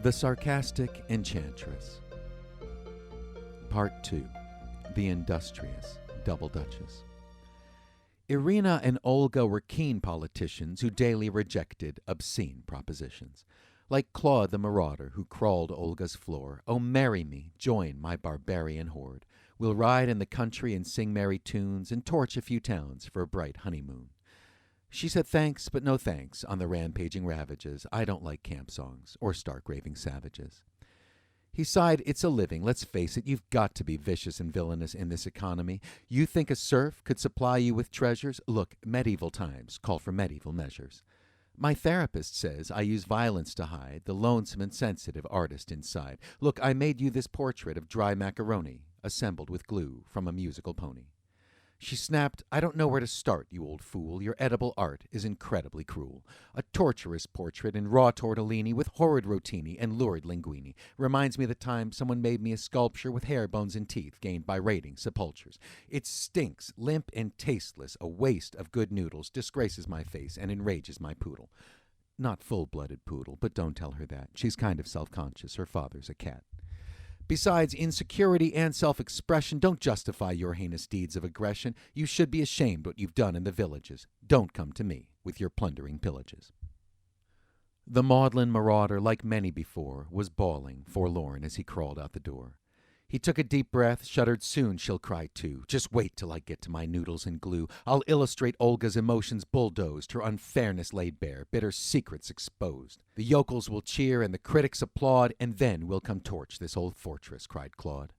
The Sarcastic Enchantress. Part 2. The Industrious Double Duchess. Irina and Olga were keen politicians who daily rejected obscene propositions. Like Claude the marauder who crawled Olga's floor, "Oh, marry me, join my barbarian horde. We'll ride in the country and sing merry tunes and torch a few towns for a bright honeymoon." She said thanks, but no thanks on the rampaging ravages. "I don't like camp songs or stark raving savages." He sighed, "It's a living. Let's face it, you've got to be vicious and villainous in this economy. You think a serf could supply you with treasures? Look, medieval times call for medieval measures. My therapist says I use violence to hide the lonesome and sensitive artist inside. Look, I made you this portrait of dry macaroni, assembled with glue from a musical pony." She snapped, "I don't know where to start, you old fool. Your edible art is incredibly cruel. A torturous portrait in raw tortellini with horrid rotini and lurid linguini. Reminds me of the time someone made me a sculpture with hair bones and teeth gained by raiding sepulchres. It stinks, limp and tasteless, a waste of good noodles, disgraces my face and enrages my poodle." Not full-blooded poodle, but don't tell her that. She's kind of self-conscious. Her father's a cat. "Besides, insecurity and self-expression don't justify your heinous deeds of aggression. You should be ashamed what you've done in the villages. Don't come to me with your plundering pillages." The maudlin marauder, like many before, was bawling, forlorn, as he crawled out the door. He took a deep breath, shuddered. "Soon she'll cry too. Just wait till I get to my noodles and glue. I'll illustrate Olga's emotions bulldozed, her unfairness laid bare, bitter secrets exposed. The yokels will cheer and the critics applaud, and then we'll come torch this old fortress," cried Claude.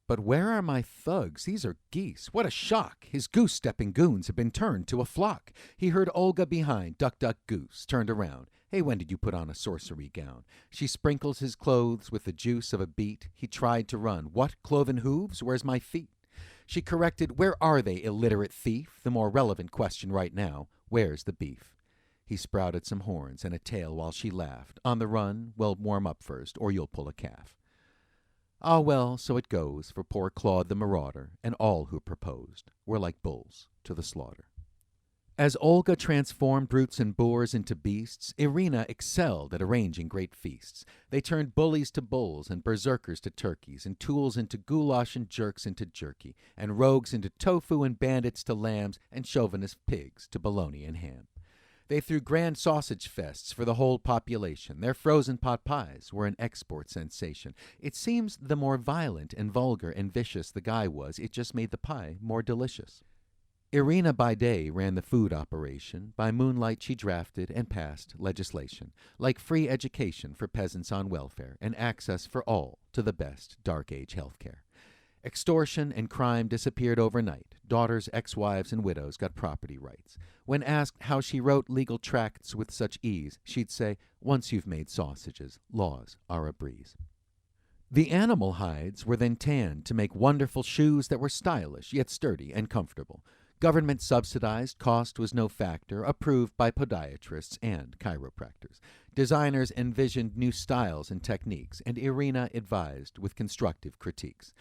"But where are my thugs? These are geese. What a shock! His goose-stepping goons have been turned to a flock." He heard Olga behind, "Duck, duck, goose," turned around. "Hey, when did you put on a sorcery gown?" She sprinkles his clothes with the juice of a beet. He tried to run. "What, cloven hooves? Where's my feet?" She corrected, "Where are they, illiterate thief? The more relevant question right now, where's the beef?" He sprouted some horns and a tail while she laughed. "On the run? Well, warm up first, or you'll pull a calf." Ah, well, so it goes for poor Claude the marauder, and all who proposed were like bulls to the slaughter. As Olga transformed brutes and boors into beasts, Irina excelled at arranging great feasts. They turned bullies to bulls, and berserkers to turkeys, and tools into goulash, and jerks into jerky, and rogues into tofu, and bandits to lambs, and chauvinist pigs to bologna and ham. They threw grand sausage fests for the whole population. Their frozen pot pies were an export sensation. It seems the more violent and vulgar and vicious the guy was, it just made the pie more delicious. Irina by day ran the food operation. By moonlight she drafted and passed legislation, like free education for peasants on welfare and access for all to the best dark age health care. Extortion and crime disappeared overnight. Daughters, ex-wives, and widows got property rights. When asked how she wrote legal tracts with such ease, she'd say, "Once you've made sausages, laws are a breeze." The animal hides were then tanned to make wonderful shoes that were stylish, yet sturdy and comfortable. Government subsidized, cost was no factor, approved by podiatrists and chiropractors. Designers envisioned new styles and techniques, and Irina advised with constructive critiques.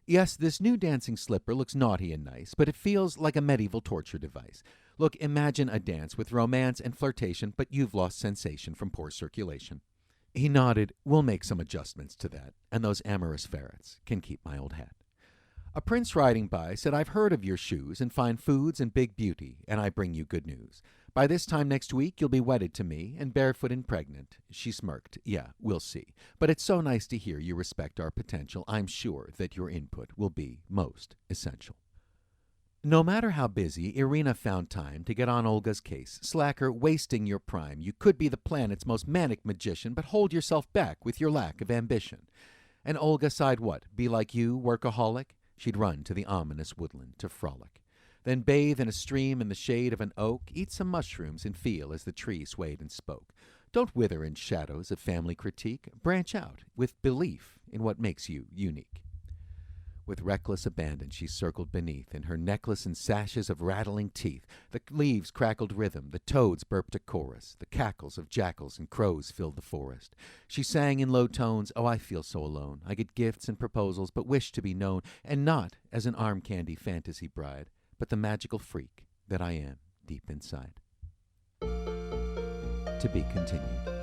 "Yes, this new dancing slipper looks naughty and nice, but it feels like a medieval torture device. Look, imagine a dance with romance and flirtation, but you've lost sensation from poor circulation." He nodded. "We'll make some adjustments to that, and those amorous ferrets can keep my old hat." A prince riding by said, "I've heard of your shoes and fine foods and big beauty, and I bring you good news. By this time next week you'll be wedded to me, and barefoot and pregnant." She smirked. "Yeah, we'll see. But it's so nice to hear you respect our potential. I'm sure that your input will be most essential." No matter how busy, Irina found time to get on Olga's case. "Slacker, wasting your prime. You could be the planet's most manic magician, but hold yourself back with your lack of ambition." And Olga sighed, "What, be like you, workaholic?" She'd run to the ominous woodland to frolic. Then bathe in a stream in the shade of an oak, eat some mushrooms and feel as the tree swayed and spoke. Don't wither in shadows of family critique. Branch out with belief in what makes you unique. With reckless abandon she circled beneath, in her necklace and sashes of rattling teeth. The leaves crackled rhythm, the toads burped a chorus, the cackles of jackals and crows filled the forest. She sang in low tones, "Oh, I feel so alone. I get gifts and proposals, but wish to be known, and not as an arm-candy fantasy bride, but the magical freak that I am deep inside." To be continued.